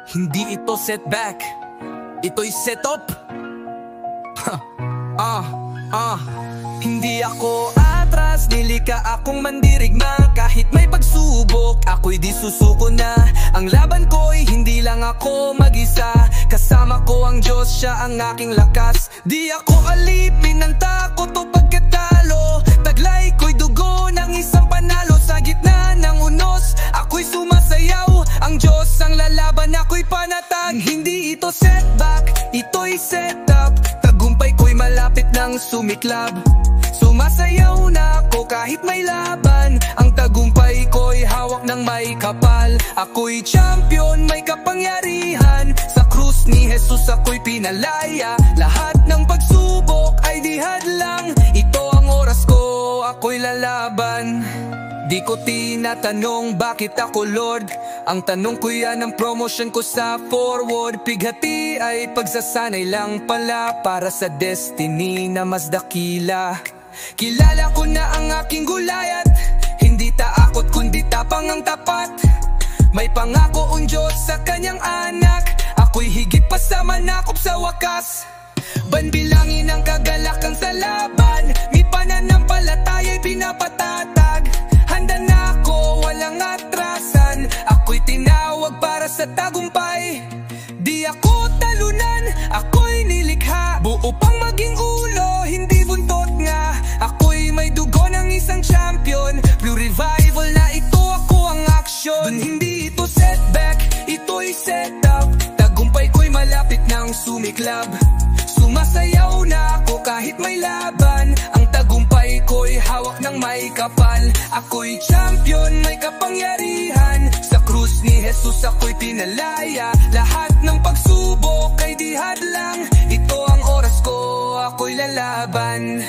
Hindi ito setback, ito'y setup. Hindi ako atras, nilika akong mandirigma. Kahit may pagsubok, ako'y di susuko na. Ang laban ko'y hindi lang ako mag-isa. Kasama ko ang Diyos, siya ang aking lakas. Di ako alipin ng takot o pagkatalo. Taglay ko'y dugo ng isang panalo. Sa gitna ng unos, ako'y sumasayaw. Ang Diyos ang lalaban, ako'y panatag. Hindi ito setback, ito'y setup. Tagumpay ko'y malapit ng sumiklab. Sumasayaw na ako kahit may laban. Ang tagumpay ko'y hawak ng may kapal. Ako'y champion, may kapangyarihan. Sa krus ni Jesus ako'y pinalaya. Lahat ng pagsubok ay di hadlang. Ito ang oras ko, ako'y lalaban. Di ko tinatanong bakit ako Lord. Ang tanong ko yan ang promotion ko sa forward. Pighati ay pagsasanay lang pala para sa destiny na mas dakila. Kilala ko na ang aking Gulayat. Hindi taakot kundi tapang ang tapat. May pangako ang Diyos sa kanyang anak. Ako'y higit pa sa manakop sa wakas. Banbilangin ang kagalakan sa laban. May pananampalataya'y pinapatatag. Handa na ako, walang atrasan. Ako'y tinawag para sa tagumpay. Di ako talunan, ako'y nilikha. Buo pang maging ulo, hindi buntot nga. Ako'y may dugo ng isang champion. Blue revival na ito, ako ang action. Dun hindi ito setback, ito'y setup. Tagumpay ko'y malapit ng sumiklab. Sumasayaw na ako kahit may laban. Ang tagumpay ko'y hawak ng may kapal. Ako'y champion, may kapangyarihan. Sa krus ni Jesus ako'y pinalaya. Lahat ng pagsubok ay di hadlang. Ito ang oras ko, ako'y lalaban.